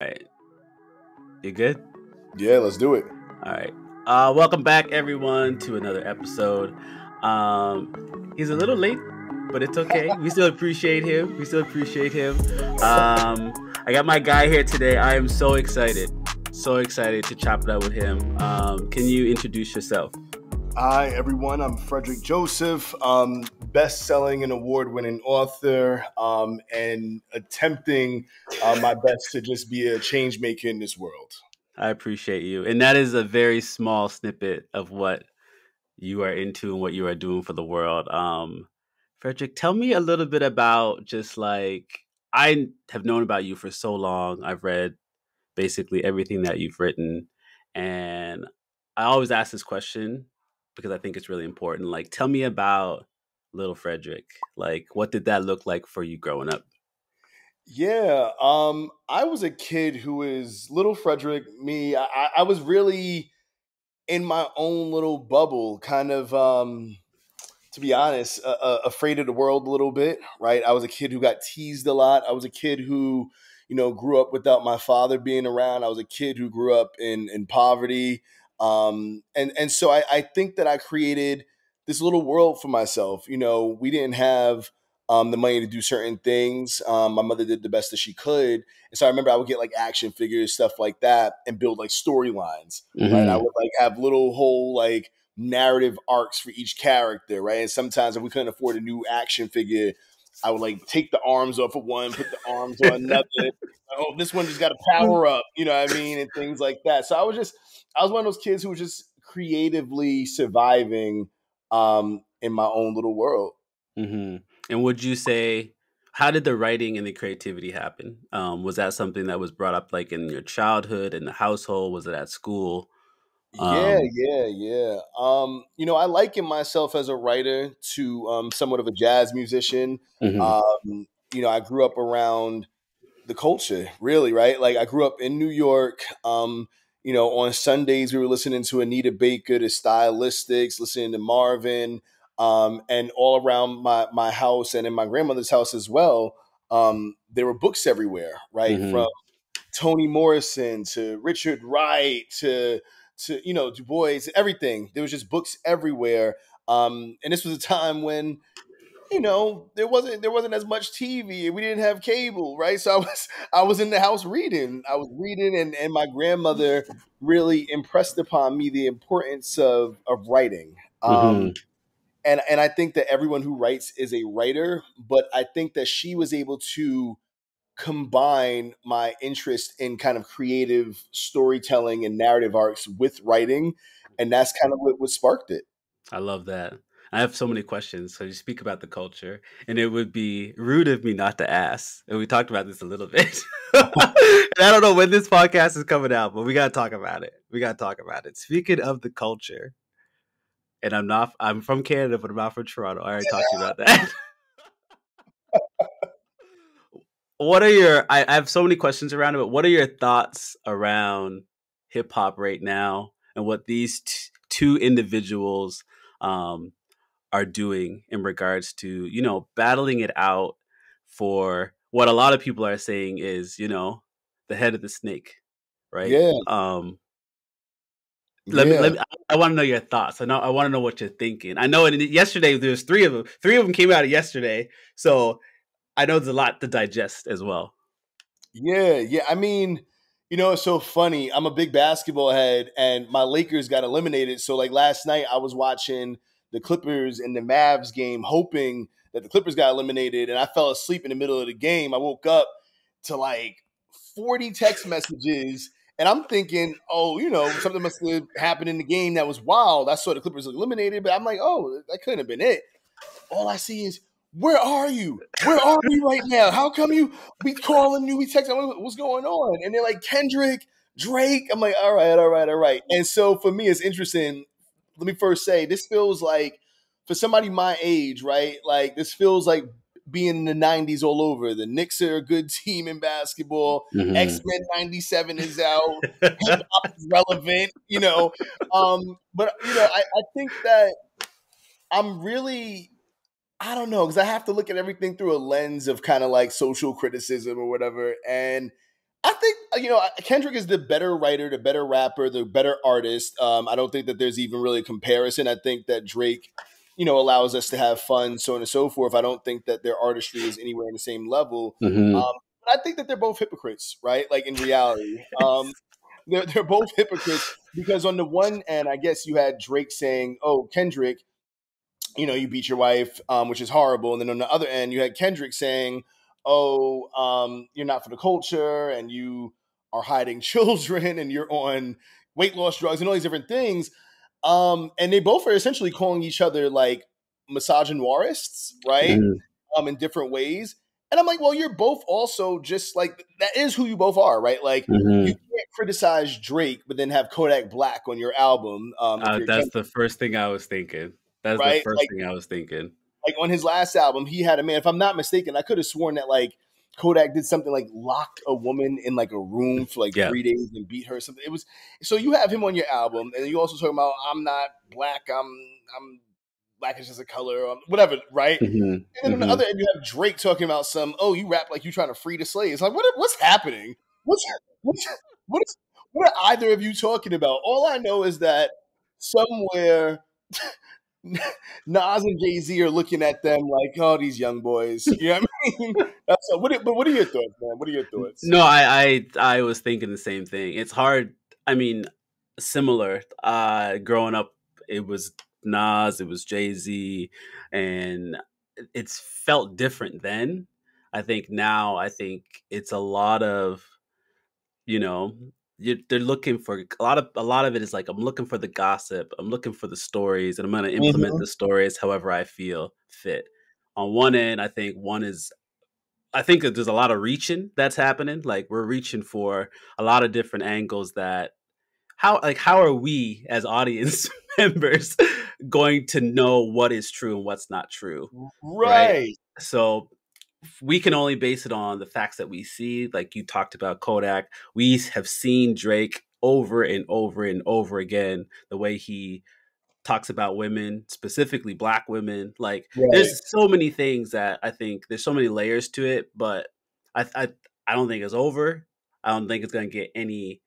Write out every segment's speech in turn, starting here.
All right. You good? Yeah, let's do it. All right. Welcome back, everyone, to another episode. He's a little late, but it's okay. We still appreciate him. I got my guy here today. I am so excited. So excited to chop it up with him. Can you introduce yourself? Hi, everyone. I'm Fredrick Joseph, best-selling and award-winning author, and attempting my best to just be a change maker in this world. I appreciate you. And that is a very small snippet of what you are into and what you are doing for the world. Fredrick, tell me a little bit about just like I have known about you for so long. I've read basically everything that you've written, and I always ask this question because I think it's really important. Like, tell me about little Fredrick. Like, what did that look like for you growing up? Yeah, I was a kid who was little Frederick. I was really in my own little bubble, kind of. To be honest, afraid of the world a little bit, right? I was a kid who got teased a lot. I was a kid who, grew up without my father being around. I was a kid who grew up in poverty. And so I think that I created this little world for myself. We didn't have the money to do certain things. My mother did the best that she could. And so I remember I would get like action figures, stuff like that, and build like storylines, right? I Mm-hmm. would like have little whole like narrative arcs for each character, right? And sometimes if we couldn't afford a new action figure, I would like take the arms off of one, put the arms on another. Oh, this one just got a power up, you know what I mean? And things like that. So I was one of those kids who was just creatively surviving in my own little world. Mm-hmm. And would you say, how did the writing and the creativity happen? Was that something that was brought up like in your childhood, in the household? Was it at school? Yeah, Um, yeah, yeah. I liken myself as a writer to somewhat of a jazz musician. mhm. I grew up around the culture, really, right? Like I grew up in New York. On Sundays we were listening to Anita Baker, the Stylistics, listening to Marvin, and all around my house and in my grandmother's house as well. There were books everywhere, right? From Mhm. Toni Morrison to Richard Wright to Du Bois, everything. There was just books everywhere. And this was a time when there wasn't as much TV and we didn't have cable, right? So I was in the house reading. I was reading and my grandmother really impressed upon me the importance of writing. Mhm. And I think that everyone who writes is a writer, but I think that she was able to combine my interest in kind of creative storytelling and narrative arcs with writing, and that's kind of what sparked it. I love that. I have so many questions. So you speak about the culture, and it would be rude of me not to ask. And we talked about this a little bit. And I don't know when this podcast is coming out, but we gotta talk about it. We gotta talk about it. Speaking of the culture, and I'm from Canada, but I'm not from Toronto. I already talked to you about that. What are I have so many questions around it, but what are your thoughts around hip hop right now and what these two individuals um, are doing in regards to, battling it out for what a lot of people are saying is, the head of the snake, right? Yeah, Let yeah. me I want to know your thoughts. I want to know what you're thinking. I know yesterday there's three of them. Three of them came out yesterday. So I know there's a lot to digest as well. Yeah, yeah. I mean, it's so funny. I'm a big basketball head, and my Lakers got eliminated. So, like last night, I was watching the Clippers and the Mavs game, hoping that the Clippers got eliminated, and I fell asleep in the middle of the game. I woke up to like 40 text messages, and I'm thinking, oh, something must have happened in the game that was wild. I saw the Clippers eliminated, but I'm like, oh, that couldn't have been it. All I see is, where are you? Where are you right now? How come you be calling you? We texting, what's going on? And they're like, Kendrick, Drake. I'm like, all right, all right, all right. And so for me, it's interesting. Let me first say, this feels like, for somebody my age, right? Like, this feels like being in the 90s all over. The Knicks are a good team in basketball. Hmm. X-Men 97 is out. Hip hop is relevant, But, I think that I'm really I don't know, because I have to look at everything through a lens of kind of like social criticism or whatever. And I think Kendrick is the better writer, the better rapper, the better artist. I don't think that there's even really a comparison. I think that Drake, allows us to have fun, so on and so forth. I don't think that their artistry is anywhere in the same level. Hmm. But I think that they're both hypocrites, right? Like in reality, they're both hypocrites because on the one end, I guess you had Drake saying, "Oh, Kendrick, you beat your wife, which is horrible." And then on the other end, you had Kendrick saying, "Oh, you're not for the culture, and you are hiding children, and you're on weight loss drugs, and all these different things." And they both are essentially calling each other like misogynoirists, right? Hmm. In different ways. And I'm like, well, you're both also just like that is who you both are, right? Like you Hmm. can't criticize Drake, but then have Kodak Black on your album if you're That's Kendrick, the first thing I was thinking. That's the right? first Like thing I was thinking. on his last album, he had a man. If I'm not mistaken, I could have sworn that like Kodak did something like locked a woman in like a room for like Yeah. 3 days and beat her. Or something. It was so you have him on your album, and you also talking about I'm not black. I'm black is just a color, whatever, right? Hmm. And then on the Hmm. other end, you have Drake talking about you rap like you trying to free the slaves. Like what's happening? What's what's what are either of you talking about? All I know is that somewhere Nas and Jay Z are looking at them like, oh, these young boys. You know what I mean? But what are your thoughts, man? What are your thoughts? No, I was thinking the same thing. It's hard. I mean, similar. Growing up, it was Nas, it was Jay Z, and it's felt different then. I think now, I think it's a lot of you know they're looking for a lot of it is like I'm looking for the gossip, I'm looking for the stories, and I'm going to implement Hmm. the stories however I feel fit. On one end, I think that there's a lot of reaching that's happening. Like we're reaching for a lot of different angles that how are we as audience members going to know what is true and what's not true, right? Right. So we can only base it on the facts that we see. Like you talked about Kodak, we have seen Drake over and over and over again, the way he talks about women, specifically black women. Like Right. there's so many things that I think there's so many layers to it, but I I, I don't think it's over. I don't think it's gonna get any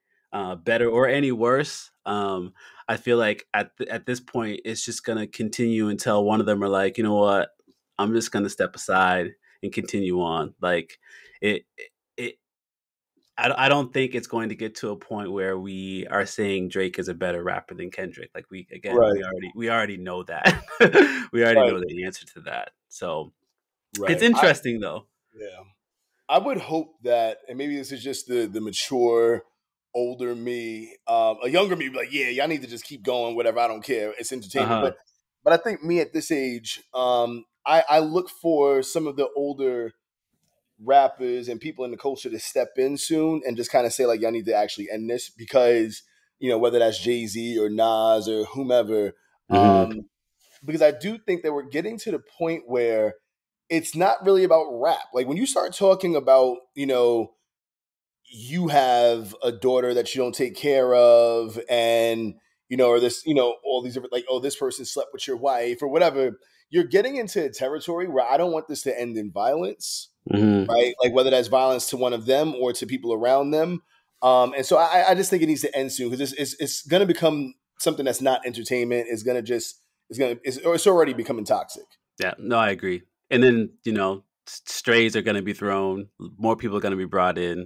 better or any worse. I feel like at this point it's just gonna continue until one of them are like, you know what, I'm just gonna step aside and continue on. Like it it I don't think it's going to get to a point where we are saying Drake is a better rapper than Kendrick. Like Right. we already know that. We already Right. know the answer to that. So it's Right. interesting though. Yeah. I would hope that, and maybe this is just the mature, older me, a younger me, be like, yeah, y'all need to just keep going, whatever. I don't care. It's Uh entertainment. huh. But I think me at this age, I look for some of the older rappers and people in the culture to step in soon and just kind of say like, y'all need to actually end this because whether that's Jay Z or Nas or whomever, Hmm. um, because I do think that we're getting to the point where it's not really about rap. Like when you start talking about, you have a daughter that you don't take care of, and or this, all these different like, oh, this person slept with your wife or whatever. You're getting into a territory where I don't want this to end in violence, Hmm. right? Like whether that's violence to one of them or to people around them. And so I just think it needs to end soon because it's going to become something that's not entertainment. It's already becoming toxic. Yeah. No, I agree. And then strays are going to be thrown. More people are going to be brought in.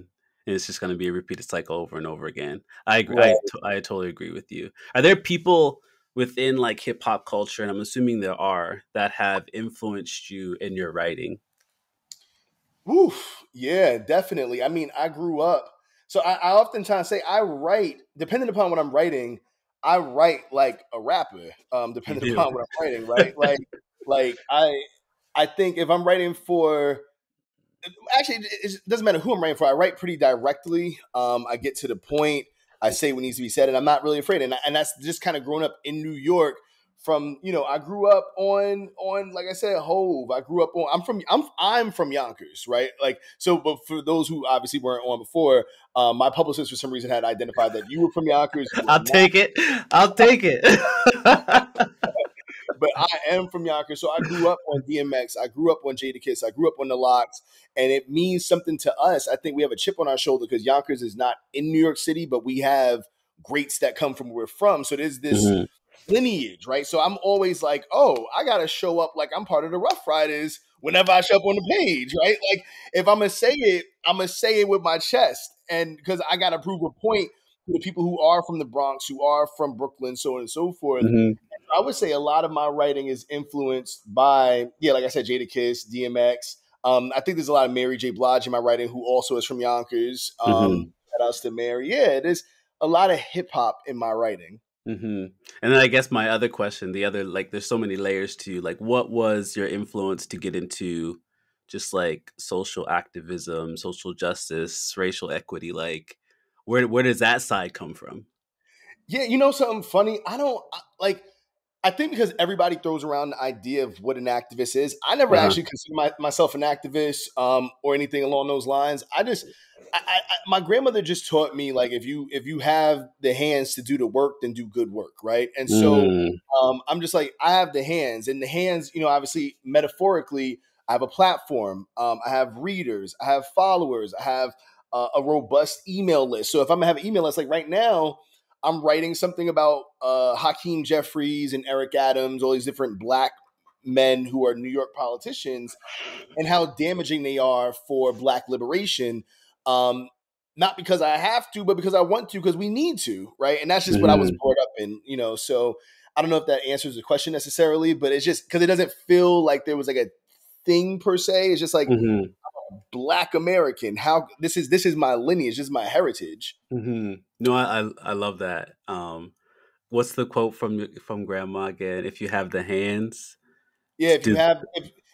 And it's just going to be a repeated cycle over and over again. I agree. Right. I totally agree with you. Are there people within like hip hop culture, and I'm assuming there are, that have influenced you in your writing? Woof. Yeah, definitely. I mean, I grew up. So I oftentimes say I write, depending upon what I'm writing, I write like a rapper, You depending do. upon what I'm writing, right? Like I think if I'm writing for actually it doesn't matter who I'm writing for. I write pretty directly. I get to the point. I say what needs to be said, and I'm not really afraid. And that's just kind of growing up in New York. From I grew up on like I said, Hove. I grew up on. I'm from Yonkers, right? Like so. But for those who obviously weren't on before, my publicist for some reason had identified that you were from Yonkers. You were I'll not. take it. I'll take it. but I am from Yonkers, so I grew up on DMX. I grew up on Jadakiss. I grew up on the Locks, and it means something to us. I think we have a chip on our shoulder because Yonkers is not in New York City, but we have greats that come from where we're from. So there's this Mhm, lineage, right? So I'm always like, oh, I gotta show up like I'm part of the Rough Riders whenever I show up on the page, right? Like if I'm gonna say it, I'm gonna say it with my chest, and because I gotta prove a point to the people who are from the Bronx, who are from Brooklyn, so on and so forth. mhm, I would say a lot of my writing is influenced by, yeah, like I said, Jadakiss, DMX. I think there's a lot of Mary J. Blige in my writing, who also is from Yonkers. mhm, Shout outs to Mary. Yeah, there's a lot of hip hop in my writing. mhm. And then I guess my other question, the other like, there's so many layers to like, what was your influence to get into just like social activism, social justice, racial equity? Like, where does that side come from? Yeah, you know something funny? Like. I think because everybody throws around the idea of what an activist is. I never Uh huh. actually consider myself an activist or anything along those lines. My grandmother just taught me like if you have the hands to do the work, then do good work, right? And so Mm, I'm just like I have the hands, and the hands, obviously metaphorically, I have a platform. I have readers, I have followers, I have a robust email list. So if I'm gonna have an email list, like right now, I'm writing something about Hakeem Jeffries and Eric Adams, all these different black men who are New York politicians, and how damaging they are for black liberation. Um, Not because I have to, but because I want to, because we need to, right? And that's just what I was mhm, brought up in. So I don't know if that answers the question necessarily, but it's just because it doesn't feel like there was like a thing per se. It's just like mhm, black American. How this is my lineage, this is my heritage. mhm. No, I love that. What's the quote from Grandma again? If you have the hands Yeah, to do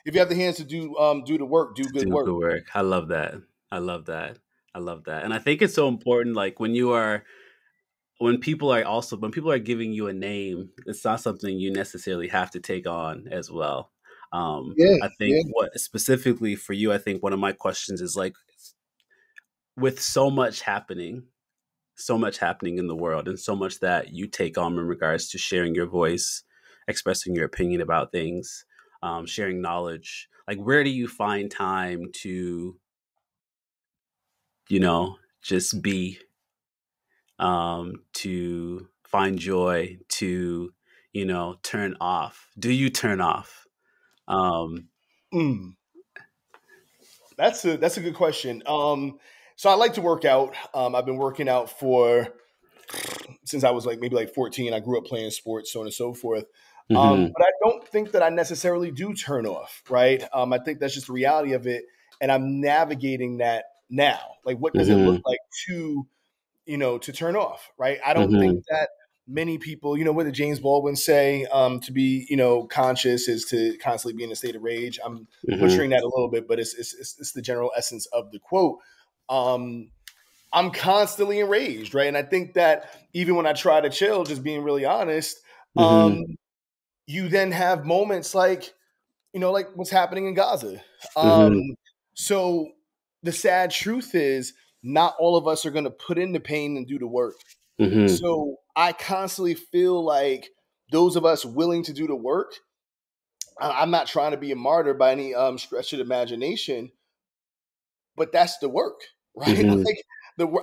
if you have the hands to do the work, do to good do work. good work. I love that. I love that. I love that. And I think it's so important, like when people are giving you a name, it's not something you necessarily have to take on as well. Yeah, I think yeah. what specifically for you, I think one of my questions is like, with so much happening in the world and so much that you take on in regards to sharing your voice, expressing your opinion about things, sharing knowledge. Like, where do you find time to, just be, to find joy, to, turn off? Do you turn off? Um, Mm, that's a good question. So I like to work out. I've been working out for since I was like maybe like 14. I grew up playing sports, so on and so forth. mhm, But I don't think that I necessarily do turn off, right? I think that's just the reality of it, and I'm navigating that now. Like, what does it look mhm, like to to turn off, right? I don't think mhm, that many people, what did James Baldwin say? To be, conscious is to constantly be in a state of rage. I'm mhm, butchering that a little bit, but it's the general essence of the quote. Um, I'm constantly enraged, right? And I think that even when I try to chill, just being really honest, um, mhm, you then have moments like like what's happening in Gaza. Um, mhm, so the sad truth is, not all of us are going to put in the pain and do the work. mhm, So I constantly feel like those of us willing to do the work. I'm not trying to be a martyr by any stretch of the imagination, but that's the work, right? mhm, Like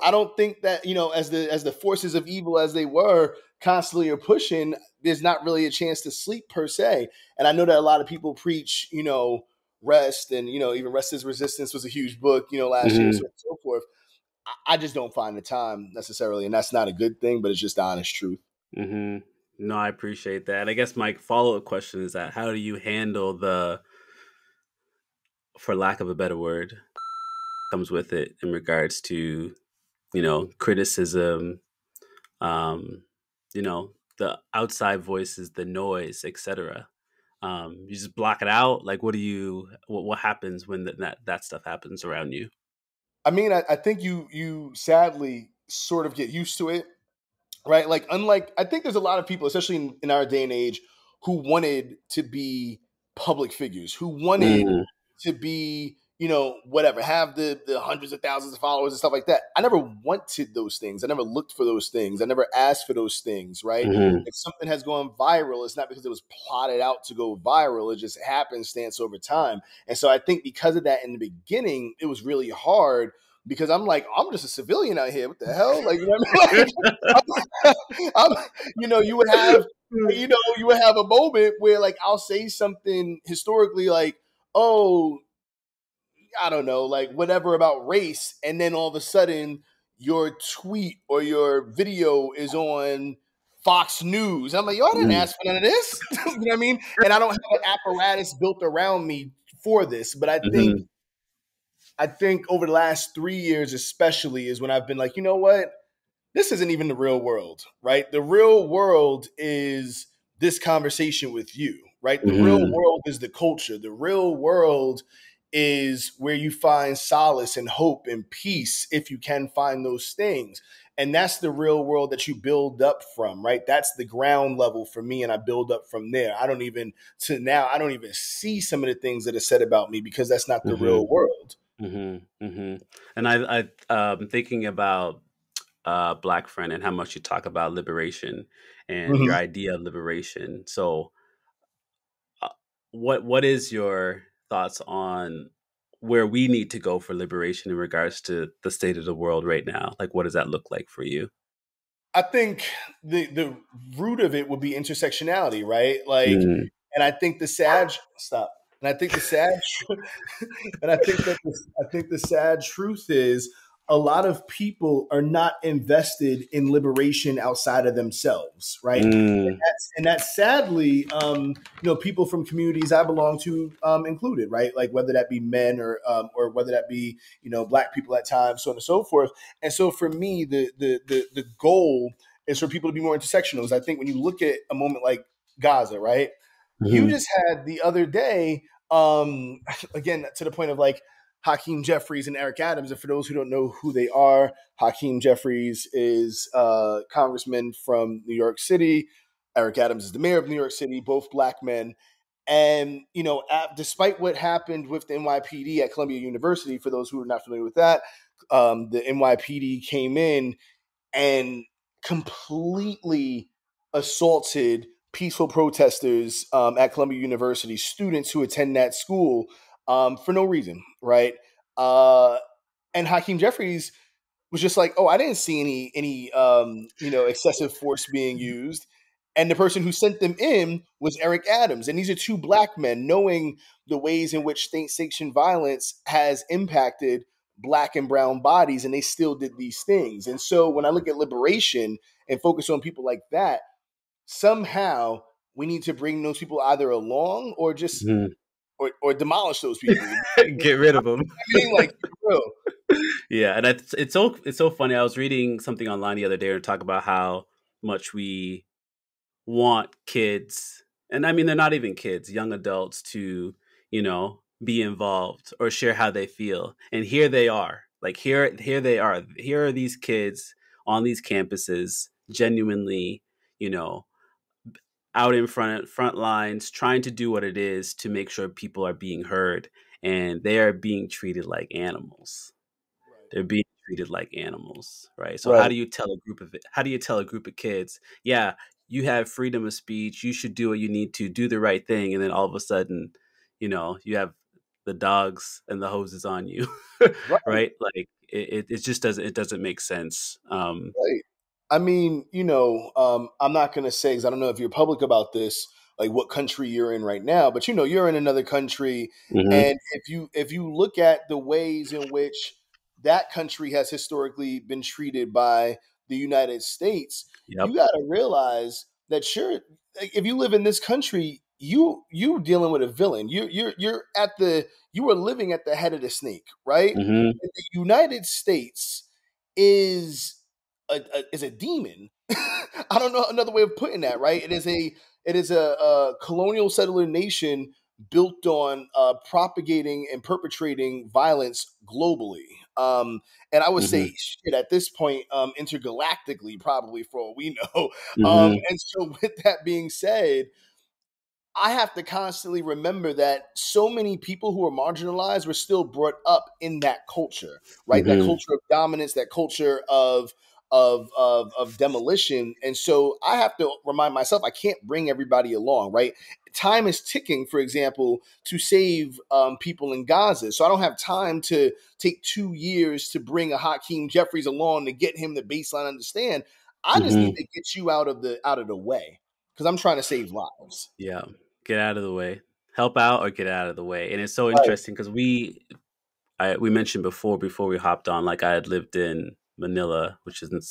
I don't think that as the forces of evil as they were constantly are pushing, there's not really a chance to sleep per se. And I know that a lot of people preach, rest, and even Rest is Resistance was a huge book, last year, so mhm, on and so forth. I just don't find the time necessarily, and that's not a good thing, but it's just the honest truth. mhm. No, I appreciate that. I guess my follow-up question is that how do you handle the, for lack of a better word, comes with it in regards to, criticism, um, the outside voices, the noise, etc. You just block it out. Like, what happens when that stuff happens around you? I mean, I think you sadly sort of get used to it, right? Like, unlike, I think there's a lot of people, especially in our day and age, who wanted to be public figures, who wanted Mm, to be, whatever, have the hundreds of thousands of followers and stuff like that. I never wanted those things. I never looked for those things. I never asked for those things, right? Mhm. If something has gone viral, it's not because it was plotted out to go viral. It just happenstance over time. And so I think because of that in the beginning, it was really hard because I'm like, I'm just a civilian out here. What the hell? Like, you know what I mean? Like, you would have a moment where like I'll say something historically like, oh, I don't know, like whatever about race, and then all of a sudden your tweet or your video is on Fox News. I'm like, yo, I didn't Mhm. ask for none of this. You know what I mean? And I don't have an apparatus built around me for this. But Mhm. I think over the last 3 years, especially, is when I've been like, you know what? This isn't even the real world, right? The real world is this conversation with you, right? The real Mhm. world is the culture. The real world is where you find solace and hope and peace if you can find those things. And that's the real world that you build up from, right? That's the ground level for me. And I build up from there. I don't even see some of the things that are said about me because that's not the real Mhm. world. Mhm. Mhm. And thinking about Black Friend and how much you talk about liberation and your Mhm. idea of liberation. So, uh, what is your thoughts on where we need to go for liberation in regards to the state of the world right now? Like, what does that look like for you? I think the root of it would be intersectionality, right? Like, Mm. and I think the sad stop. And I think the sad, and I think the sad truth is a lot of people are not invested in liberation outside of themselves, right? Mm. And that's sadly, people from communities I belong to included, right? Like whether that be men or whether that be Black people at times, so on and so forth. And so for me, the goal is for people to be more intersectional. Is I think when you look at a moment like Gaza, right? You Mhm. just had the other day, again to the point of like Hakeem Jeffries and Eric Adams. And for those who don't know who they are, Hakeem Jeffries is a congressman from New York City. Eric Adams is the mayor of New York City, both Black men. And, despite what happened with the NYPD at Columbia University, for those who are not familiar with that, the NYPD came in and completely assaulted peaceful protesters at Columbia University, students who attend that school for no reason, right? Uh, and Hakeem Jeffries was just like, "Oh, I didn't see any excessive force being used." And the person who sent them in was Eric Adams. And these are two Black men, knowing the ways in which state sanctioned violence has impacted Black and brown bodies, and they still did these things. And so when I look at liberation and focus on people like that, somehow we need to bring those people either along or just Mhm. or demolish those people. Get rid of them. I mean, like, for real. Yeah, and it's so funny. I was reading something online the other day and talk about how much we want kids, and I mean they're not even kids, young adults to, be involved or share how they feel. And here they are. Like here they are. Here are these kids on these campuses genuinely, you know, out in front lines trying to do what it is to make sure people are being heard, and they are being treated like animals. Right. They're being treated like animals, right? So Right. how do you tell a group of kids, yeah, you have freedom of speech, you should do what you need to do the right thing, and then all of a sudden, you have the dogs and the hoses on you, Right. right? Like it just doesn't make sense. Right. I mean, I'm not going to say, because I don't know if you're public about this, like what country you're in right now, but you're in another country, Hmm. and if you look at the ways in which that country has historically been treated by the United States, you Yep. got to realize that sure, like, if you live in this country, you dealing with a villain. You are living at the head of the snake, right? Hmm. The United States is is a demon. I don't know another way of putting that. Right? It is a colonial settler nation built on propagating and perpetrating violence globally. And I would Hmm. say, shit, at this point, intergalactically, probably for all we know. Hmm. And so, with that being said, I have to constantly remember that so many people who are marginalized were still brought up in that culture, right? That Hmm. culture of dominance, that culture of demolition. And so I have to remind myself I can't bring everybody along, right? Time is ticking, for example, to save people in Gaza. So I don't have time to take 2 years to bring a Hakeem Jeffries along to get him the baseline understand. I just need Hmm. to get you out of the way because I'm trying to save lives. Yeah. Get out of the way. Help out or get out of the way. And it's so Right. interesting because we mentioned before we hopped on, like I had lived in Manila, which is in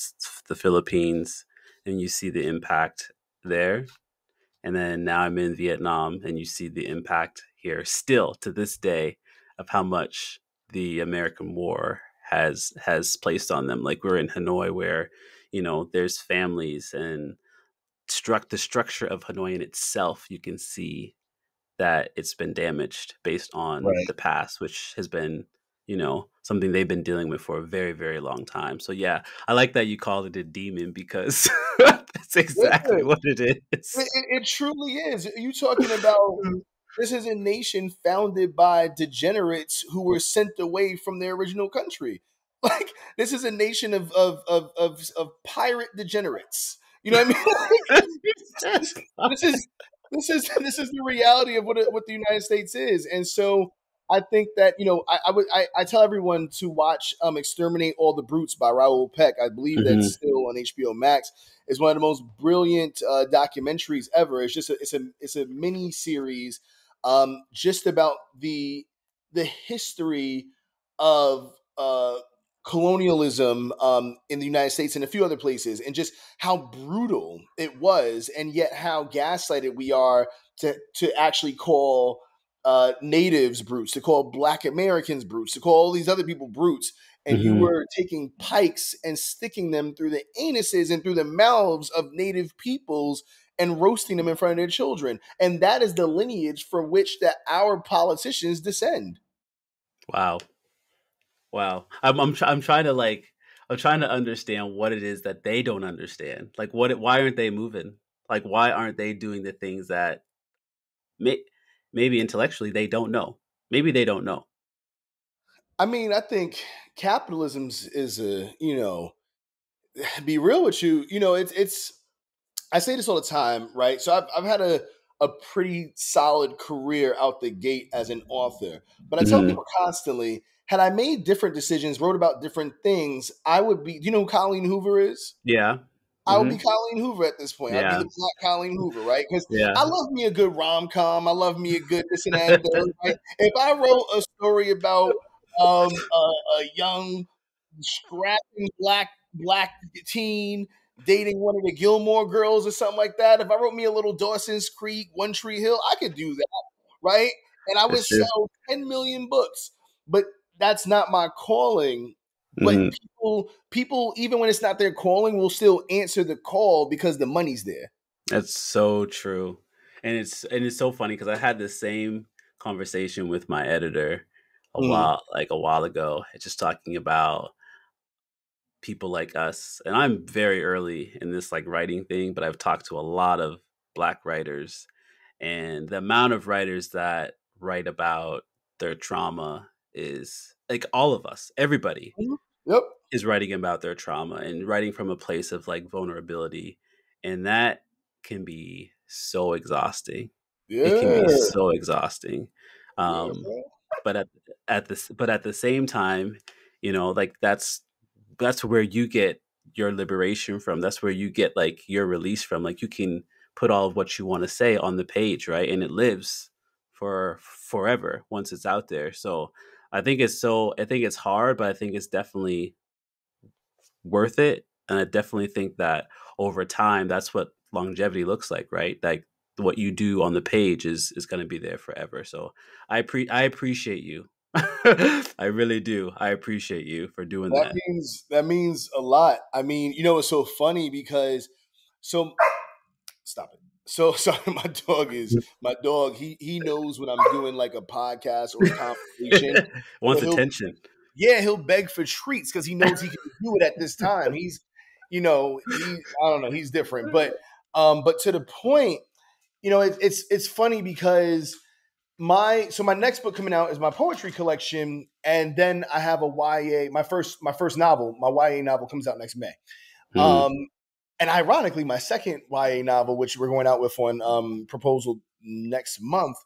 the Philippines, and you see the impact there. And then now I'm in Vietnam, and you see the impact here still to this day of how much the American war has placed on them. Like we're in Hanoi, where there's families and the structure of Hanoi in itself. You can see that it's been damaged based on Right. the past, which has been, something they've been dealing with for a very, very long time. So yeah, I like that you called it a demon because that's exactly Yeah, what it is. it truly is. You talking about this is a nation founded by degenerates who were sent away from their original country. Like this is a nation of pirate degenerates. You know what I mean? this, this is this is the reality of what the United States is, and so I think that I tell everyone to watch "Exterminate All the Brutes" by Raoul Peck. I believe that's Hmm. still on HBO Max. It's one of the most brilliant documentaries ever. It's just it's a mini series, just about the history of colonialism in the United States and a few other places, and just how brutal it was, and yet how gaslighted we are to actually call natives brutes, to call Black Americans brutes, to call all these other people brutes. And you Hmm. were taking pikes and sticking them through the anuses and through the mouths of native peoples and roasting them in front of their children. And that is the lineage from which that our politicians descend. Wow. Wow. I'm trying to I'm trying to understand what it is that they don't understand. Like why aren't they moving? Like why aren't they doing the things that may, maybe intellectually they don't know. Maybe they don't know. I mean, I think capitalism is be real with you, it's I say this all the time, right? So I've had a pretty solid career out the gate as an author, but I tell Hmm. people constantly, had I made different decisions, wrote about different things, I would be. Do you know who Colleen Hoover is? Yeah. I would be Hmm. Colleen Hoover at this point. I'd be Yeah. the Black Colleen Hoover, right? Because Yeah. I love me a good rom com. I love me a good this and that and third, right? If I wrote a story about a young scrapping black teen dating one of the Gilmore girls or something like that. If I wrote me a little Dawson's Creek, One Tree Hill, I could do that, right? And I would That's true. sell 10 million books. But that's not my calling. But Hmm. people, even when it's not their calling, will still answer the call because the money's there. That's so true. And it's so funny because I had the same conversation with my editor Mm, a while ago, just talking about people like us. And I'm very early in this writing thing, but I've talked to a lot of black writers, and the amount of writers that write about their trauma is like all of us, everybody mhm, yep. is writing about their trauma and writing from a place of vulnerability. And that can be so exhausting. It can be Yeah. so exhausting. Yeah, Um, man. but at the same time, that's where you get your liberation from. That's where you get your release from. Like you can put all of what you want to say on the page, right? And it lives for forever once it's out there. So I think it's hard, but I think it's definitely worth it. And I definitely think that over time, that's what longevity looks like, right? Like what you do on the page is going to be there forever. So I appreciate you. I really do. I appreciate you for doing that. That means a lot. I mean, it's so funny because so stop it. So sorry, my dog. He knows when I'm doing like a podcast or a conversation. So Wants attention. he'll beg for treats because he knows he can do it at this time. He I don't know, he's different. But to the point, it's funny because my next book coming out is my poetry collection, and then I have a YA. My first novel, my YA novel, comes out next May. Mm. Um, and ironically, my second YA novel, which we're going out with on proposal next month,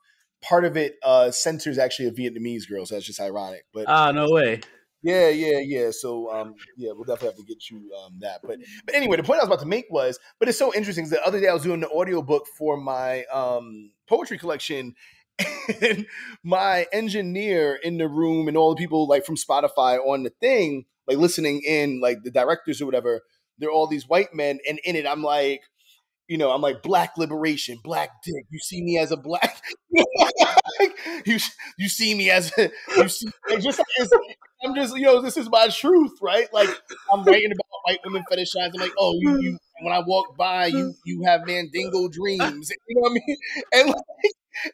part of it centers actually a Vietnamese girl, so that's just ironic. But Ah, no way. yeah, yeah, yeah. So, yeah, we'll definitely have to get you that. But anyway, the point I was about to make was, but it's so interesting. 'Cause the other day I was doing the audiobook for my poetry collection, and my engineer in the room and all the people like from Spotify on the thing, like listening in, like the directors or whatever, they're all these white men, and in it, I'm like black liberation, black dick. You see me as a black, you you see me as a, you see like, just like I'm just this is my truth, right? Like I'm writing about white women fetishizing. I'm like, oh, you when I walk by, you have mandingo dreams. You know what I mean?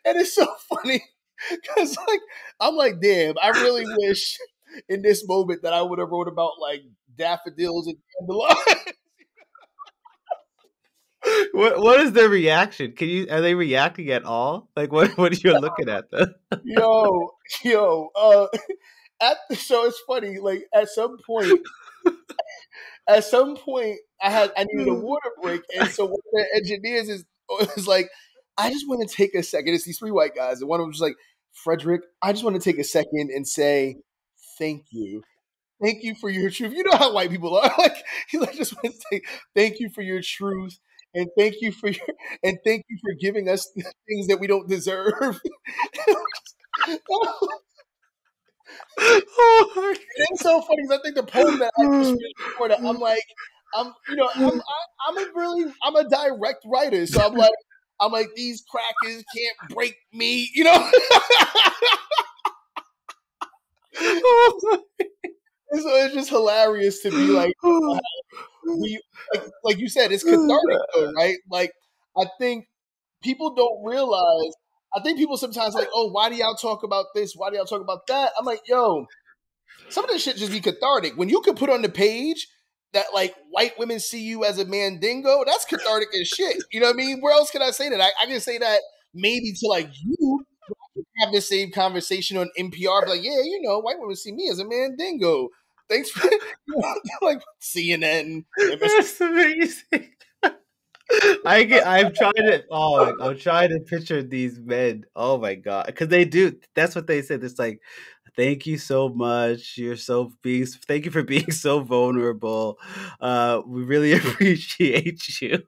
And it's so funny because like I'm like, damn, I really wish in this moment that I would have wrote about like daffodils and dandelions. What is their reaction? Are they reacting at all? Like what are you looking at them? Yo, yo, so it's funny. Like at some point, I needed a water break, and so one of the engineers is like, I just want to take a second. It's these three white guys, and one of them was like, Fredrick, I just want to take a second and say thank you. Thank you for your truth. You know how white people are. Like he like just wants to say thank you for your truth, and thank you for giving us things that we don't deserve. Oh my It's so funny because I think the poem that I just finished before that, I'm like, I'm a direct writer, so I'm like these crackers can't break me, God. And so it's just hilarious to be like, we like you said, it's cathartic though, right? Like I think people don't realize. I think people sometimes like, oh, why do y'all talk about this? Why do y'all talk about that? I'm like, yo, some of this shit just be cathartic. When you could put on the page that like white women see you as a mandingo, that's cathartic as shit. You know what I mean? Where else can I say that? I can say that maybe to like you have the same conversation on NPR, but like, yeah, white women see me as a mandingo. Thanks for like CNN, That's amazing. I'm trying to I'm trying to picture these men. Oh my god. Because they do that's what they said. It's like, thank you so much. Thank you for being so vulnerable. We really appreciate you.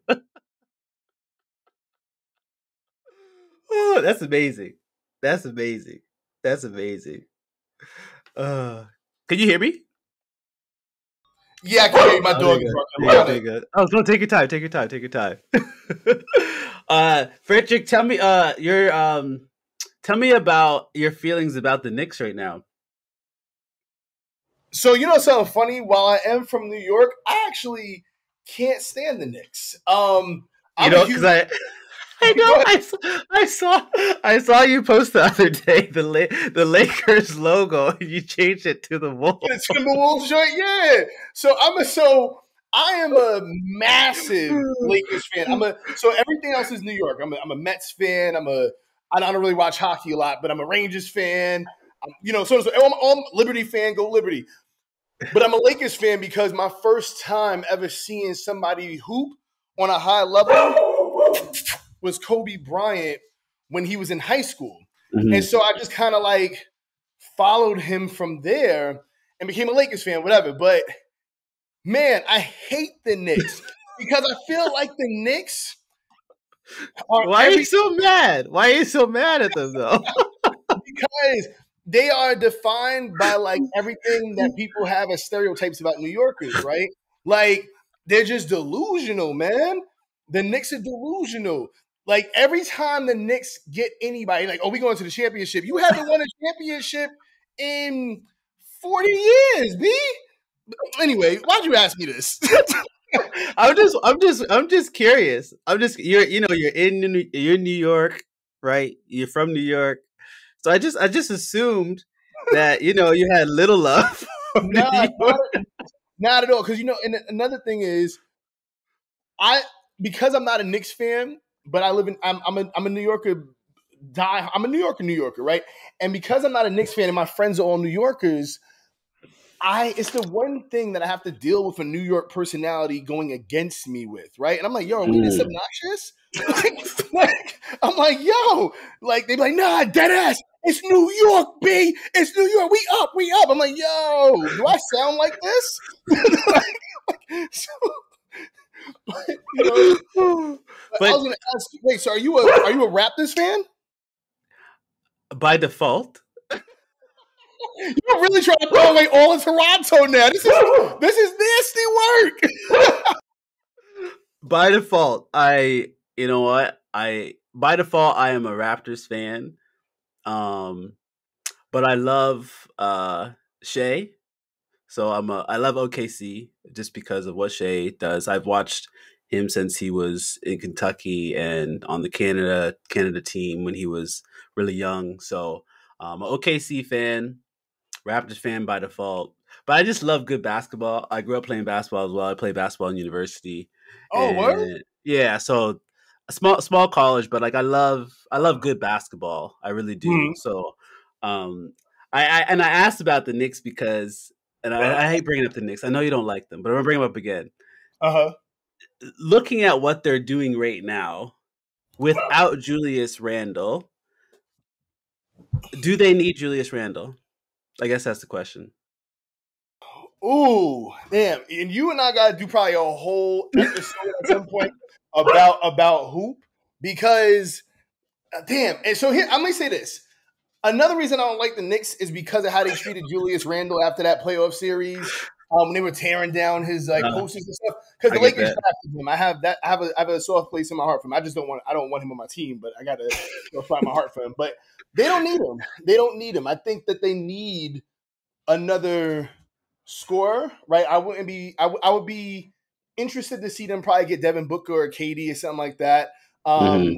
Oh, that's amazing. That's amazing. That's amazing. Uh, can you hear me? Yeah, I can hear you. My Oh, there dog you is go. barking. I'm There you go. trying There to. you go. Oh, so take your time. Take your time. Take your time. Frederick, tell me about your feelings about the Knicks right now. So something funny? While I am from New York, I actually can't stand the Knicks. You I'm a know, because huge. I Go know ahead. I saw you post the other day the Lakers logo. You changed it to the The Wolves. Timberwolves joint, yeah. So I am a massive Lakers fan. So everything else is New York. I'm a Mets fan. I don't really watch hockey a lot, but I'm a Rangers fan. I'm Liberty fan. Go Liberty. But I'm a Lakers fan because my first time ever seeing somebody hoop on a high level was Kobe Bryant when he was in high school. And Mhm. so I just kind of like followed him from there and became a Lakers fan, whatever. But man, I hate the Knicks because I feel like the Knicks are Why are you so mad? Why are you so mad at them though? because they are defined by like everything that people have as stereotypes about New Yorkers, right? Like they're just delusional, man. The Knicks are delusional. Like every time the Knicks get anybody, like, oh, we going to the championship. You haven't won a championship in 40 years, B. Anyway, why'd you ask me this? I'm just curious. You're in New York, right? You're from New York. So I just assumed that you had little love for Nah, New York. not at all. Because and another thing is, I because I'm not a Knicks fan, but I live in I'm a New Yorker. I'm a New Yorker, right? And because I'm not a Knicks fan and my friends are all New Yorkers, it's the one thing that I have to deal with a New York personality going against me with, right? And I'm like, yo, are we this Mm. obnoxious? I'm like, yo, like they be like, nah, dead ass. It's New York, B. It's New York. We up, we up. I'm like, yo, do I sound like this? So, but, I was But gonna ask you, wait, so are you a Raptors fan? by default, You're really trying to throw away all of Toronto now. This is nasty work. by default, you know what? By default I am a Raptors fan. Um, but I love Shea. So I love OKC just because of what Shea does. I've watched him since he was in Kentucky and on the Canada team when he was really young. So I'm an OKC fan, Raptors fan by default. But I just love good basketball. I grew up playing basketball as well. I played basketball in university, Oh, word? and yeah, so a small college, but like I love good basketball. I really do. Hmm. So, um, I asked about the Knicks because, and Right. I hate bringing up the Knicks. I know you don't like them, but I'm gonna bring them up again. Uh-huh. Looking at what they're doing right now without Julius Randle, do they need Julius Randle? I guess that's the question. Ooh, damn. And you and I gotta do probably a whole episode at some point about hoop because damn. And so here, I'm gonna say this. Another reason I don't like the Knicks is because of how they treated Julius Randle after that playoff series. When they were tearing down his like Uh, posters and stuff, because I the get Lakers that. drafted him. I have that. I have a soft place in my heart for him. I don't want him on my team, but I gotta find my heart for him. But they don't need him. They don't need him. I think that they need another scorer, right? I would be interested to see them probably get Devin Booker or KD or something like that. Hmm.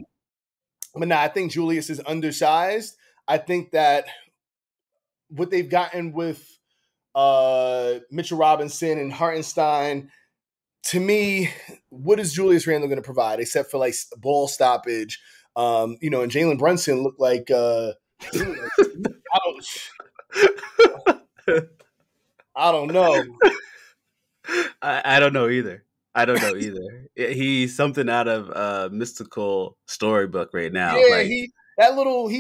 But no, I think Julius is undersized. I think that what they've gotten with Mitchell Robinson and Hartenstein, to me, what is Julius Randle going to provide except for like ball stoppage? And Jalen Brunson looked like he looked like I don't, I don't know. I don't know either. I don't know either. He's something out of a mystical storybook right now. Yeah, Like, he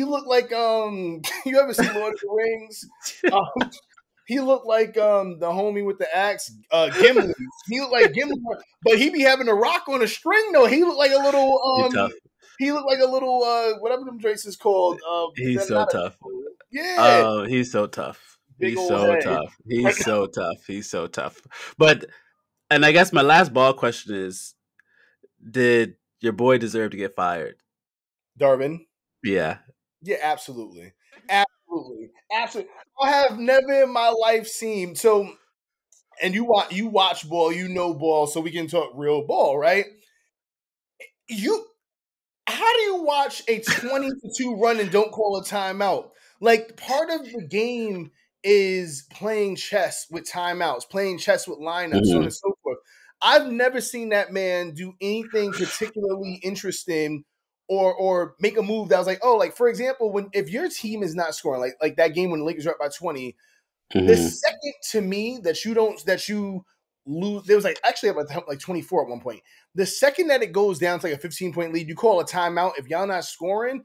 looked like you ever see Lord of the Rings? Um, he looked like the homie with the axe, Gimli. He looked like Gimli, but he be having a rock on a string though. He looked like a little he's tough. whatever them drakes is called. He's They're so not a tough. yeah, Oh, he's so tough. big He's old so head. tough. He's so tough. He's so tough. But and I guess my last ball question is: did your boy deserve to get fired? Darvin. Yeah. Yeah, absolutely. Absolutely. Absolutely. I have never in my life seen so and you watch ball, you know ball, so we can talk real ball, right? You How do you watch a 20-2 run and don't call a timeout? Like part of the game is playing chess with timeouts, playing chess with lineups, so on and Hmm. so forth. I've never seen that man do anything particularly interesting or make a move that was like, oh, like for example, when if your team is not scoring, like that game when the Lakers are up by 20, the Hmm. second to me that you lose, there was like actually about like 24 at one point. The second that it goes down to like a 15-point lead, you call a timeout. If y'all not scoring,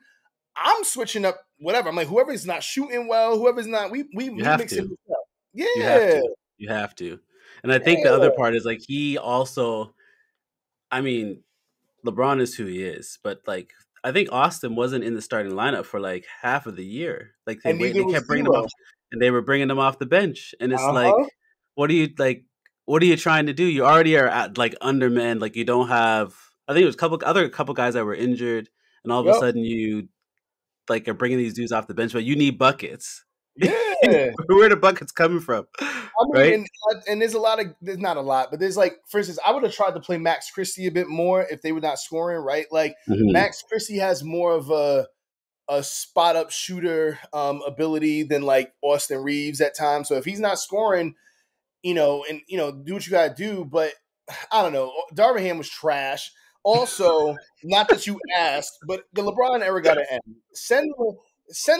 I'm switching up whatever. I'm like, whoever's not shooting well, whoever's not, You we have mixing to. this up. You have Yeah, to. You have to. And I think the other yeah. part is like he also. I mean, LeBron is who he is, but like I think Austin wasn't in the starting lineup for like half of the year. Like And neither they was kept bringing him off, Zero. and they were bringing him off the bench, and it's like, Uh-huh. what are you like? What are you trying to do? You already are at like undermanned. Like you don't have. I think it was a couple guys that were injured, and all of a Yep. sudden you like are bringing these dudes off the bench, but you need buckets. Yeah. Where are the buckets coming from? I mean, Right? and there's not a lot, but there's like, for instance, I would have tried to play Max Christie a bit more if they were not scoring, right? Like Hmm. Max Christie has more of a spot up shooter ability than like Austin Reeves at times. So if he's not scoring, and do what you gotta do. But I don't know. Darvin Ham was trash. Also, not that you asked, but the LeBron era got to end. Send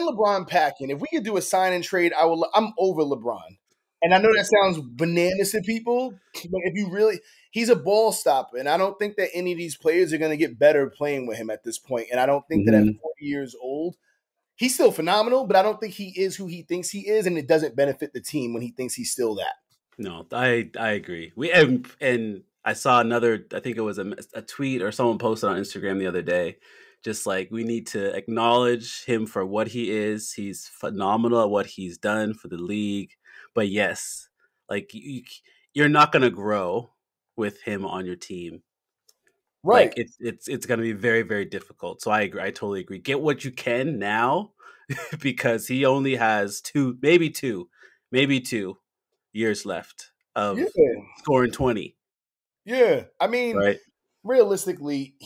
LeBron packing. If we could do a sign and trade, I'm over LeBron. And I know that sounds bananas to people, but if you really, he's a ball stopper, and I don't think that any of these players are going to get better playing with him at this point. And I don't think that at Mhm. 40 years old, he's still phenomenal, but I don't think he is who he thinks he is, and it doesn't benefit the team when he thinks he's still that. No, I agree. And I saw another. I think it was a tweet or someone posted on Instagram the other day. Just like we need to acknowledge him for what he is. He's phenomenal at what he's done for the league. But yes, like you're not going to grow with him on your team. Like Right. it's going to be very very difficult. So I agree. I totally agree. Get what you can now because he only has maybe 2 years left Yeah. of scoring 20, Yeah. I mean, right? realistically,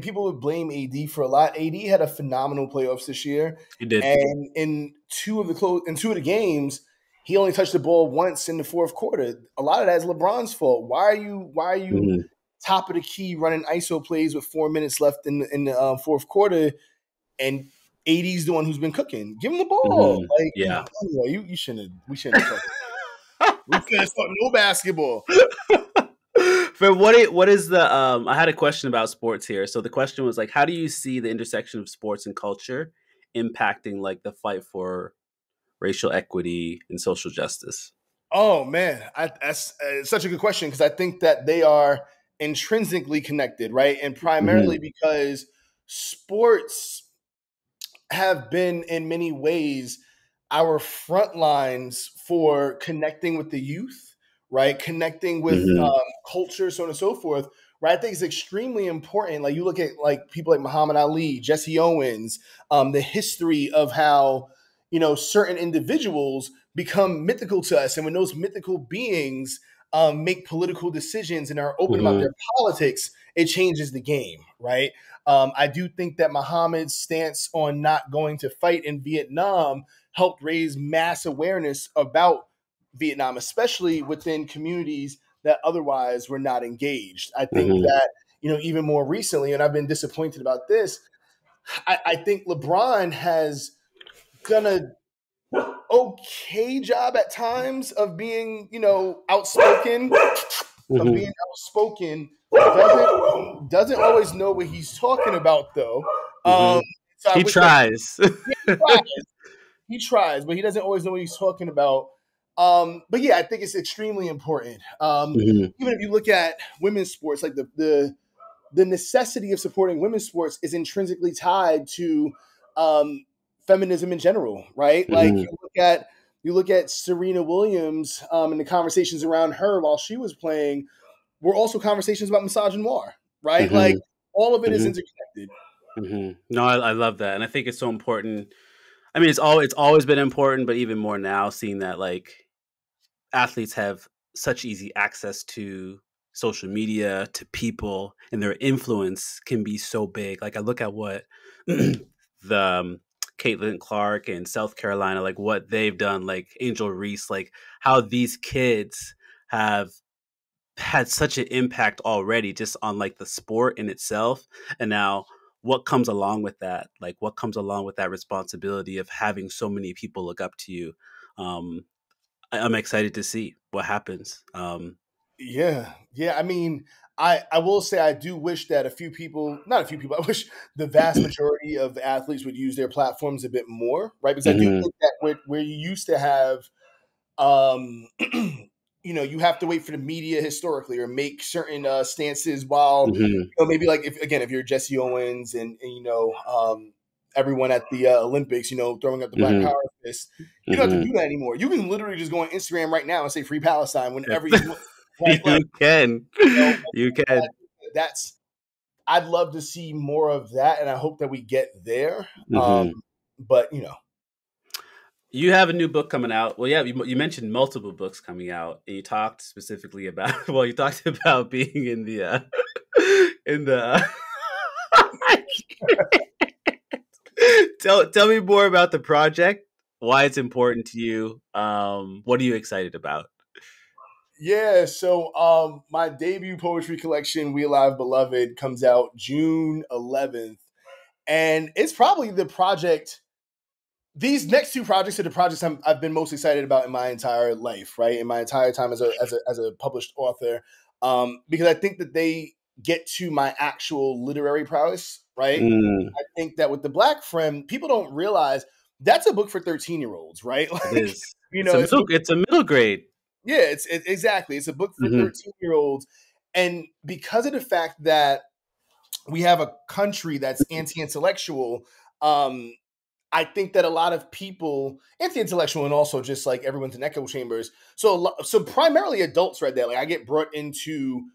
people would blame AD for a lot. AD had a phenomenal playoffs this year, He did. and in two of the games, he only touched the ball once in the fourth quarter. A lot of that is LeBron's fault. Why are you Mhm. top of the key running ISO plays with 4 minutes left in the fourth quarter, and AD's the one who's been cooking? Give him the ball. Mhm. Like, Yeah. anyway, you shouldn't. We shouldn't have talked. We shouldn't have talked no basketball. For what is the I had a question about sports here. So the question was like, how do you see the intersection of sports and culture impacting like the fight for racial equity and social justice? Oh man, that's such a good question because I think that they are intrinsically connected, right? And primarily Mhm. because sports have been in many ways our front lines for connecting with the youth, right? Connecting with Mhm. culture, so on and so forth. Right, I think it's extremely important. Like you look at like people like Muhammad Ali, Jesse Owens, the history of how certain individuals become mythical to us, and when those mythical beings make political decisions and are open about Mhm. their politics, it changes the game, right? I do think that Muhammad's stance on not going to fight in Vietnam helped raise mass awareness about Vietnam, especially within communities that otherwise were not engaged. I think Mhm. that, even more recently, and I've been disappointed about this, I think LeBron has done a okay job at times of being, outspoken, of Mhm. being outspoken. Doesn't always know what he's talking about though. Um, Mhm. so I He wish that tries. he tries. He tries, but he doesn't always know what he's talking about. But yeah, I think it's extremely important. Mhm. Even if you look at women's sports, like the necessity of supporting women's sports is intrinsically tied to um, feminism in general, right? Like Mhm. you look at Serena Williams and the conversations around her while she was playing were also conversations about misogynoir, right? Like Mhm. all of it is Mhm. interconnected. No, I love that, and I think it's so important. I mean, it's always been important, but even more now, seeing that like athletes have such easy access to social media, to people, and their influence can be so big. Like I look at what the Caitlin Clark in South Carolina, like what they've done, like Angel Reese, like how these kids have had such an impact already just on like the sport in itself, and now what comes along with that, like what comes along with that responsibility of having so many people look up to you. um I'm excited to see what happens. Yeah, yeah. I mean, I will say I do wish that a few people, not a few people, I wish the vast majority of the athletes would use their platforms a bit more, right? Because I do Mhm, think that where you used to have um, you have to wait for the media historically or make certain stances while, mhm, maybe like if you're Jesse Owens and everyone at the Olympics, throwing up the Black mhm, Power fist, you don't have to mhm. do that anymore. You can literally just go on Instagram right now and say "Free Palestine" whenever Yep. you want, right? You Like, can. you know, You I can. think that's I'd love to see more of that, and I hope that we get there. Mhm. But You have a new book coming out. Well, yeah, you mentioned multiple books coming out, and you talked specifically about well, you talked about being in the in the tell me more about the project, why it's important to you. What are you excited about? Yeah, so my debut poetry collection, We Alive Beloved, comes out June 11th. And it's probably the project, these next two projects are the projects I've been most excited about in my entire life, right? In my entire time as a published author. Because I think that they get to my actual literary prowess, right? Mm, I think that with the Black Friend, people don't realize that's a book for 13-year-olds, right? it Like, is. it's a book. It's a middle grade. Yeah, exactly. It's a book for Hmm 13-year-olds. And because of the fact that we have a country that's anti-intellectual, um, I think that a lot of people, anti-intellectual, and also just like everyone's in echo chambers. So primarily adults read that. Like I get brought into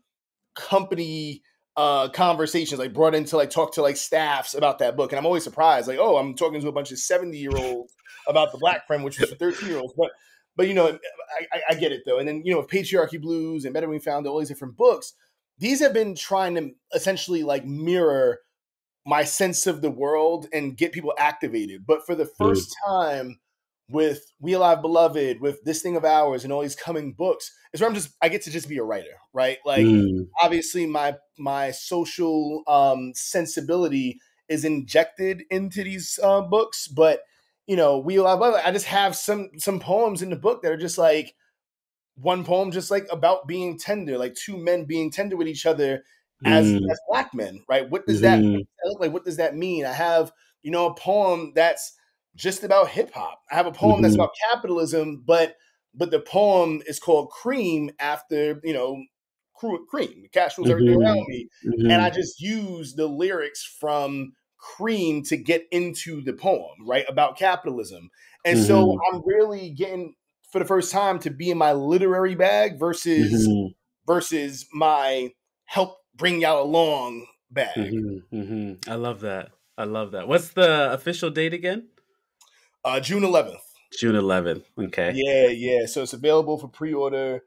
company conversations, like brought in to like talk to like staffs about that book, and I'm always surprised, like, oh, I'm talking to a bunch of 70-year-olds about the Black Friend, which was for 13-year-olds. But I get it though. And then Patriarchy Blues and Better We Found, all these different books, these have been trying to essentially like mirror my sense of the world and get people activated. But for the mm, first time with We Alive Beloved, with This Thing of Ours, and all these coming books, is where I get to just be a writer, right? Like mm, obviously my social sensibility is injected into these books, but We Alive Beloved, I just have some poems in the book that are just like one poem just like about being tender, like two men being tender with each other as mm, Black men, right? mhm, Look like? What does that mean? I have, a poem that's just about hip hop. I have a poem that's mhm, about capitalism, but the poem is called Cream after, cream. Cash rules everything around mhm, me. And I mhm, just use the lyrics from Cream to get into the poem, right? About capitalism. And so mhm, I'm really getting, for the first time, to be in my literary bag versus my help bring y'all along bag. mhm, mhm. I love that. I love that. What's the official date again? June 11th. June 11th. Okay. Yeah, yeah. So it's available for pre-order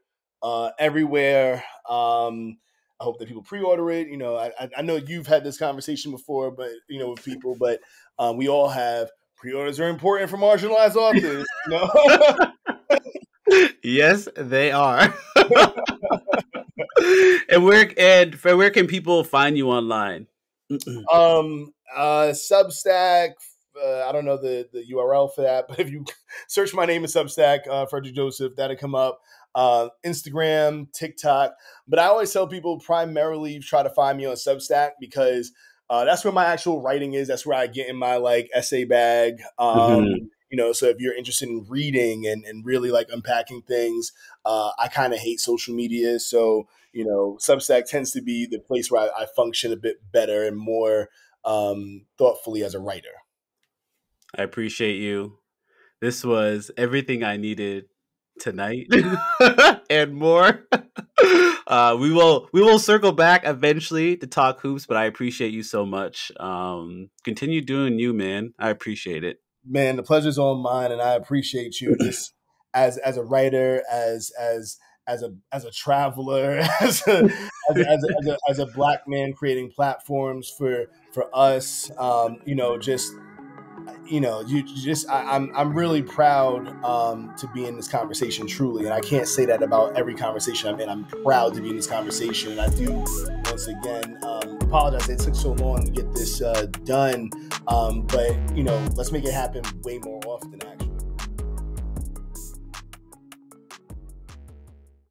everywhere. I hope that people pre-order it. I know you've had this conversation before, but with people, but we all have. Pre-orders are important for marginalized authors. Yes, they are. Where can people find you online? Substack. I don't know the URL for that, but if you search my name in Substack, Fredrick Joseph, that'll come up. Instagram, TikTok. But I always tell people primarily try to find me on Substack because that's where my actual writing is. That's where I get in my like essay bag. Mhm. So if you're interested in reading and really like unpacking things, I kind of hate social media. So, Substack tends to be the place where I function a bit better and more thoughtfully as a writer. I appreciate you. This was everything I needed tonight and more. We will circle back eventually to talk hoops, but I appreciate you so much. Continue doing you, man. I appreciate it. Man, the pleasure's all mine, and I appreciate you just as a writer, as a traveler, as a Black man creating platforms for us. You just I'm really proud to be in this conversation truly, and I can't say that about every conversation I'm in. I'm proud to be in this conversation, and I do once again apologize it took so long to get this done, but let's make it happen way more often.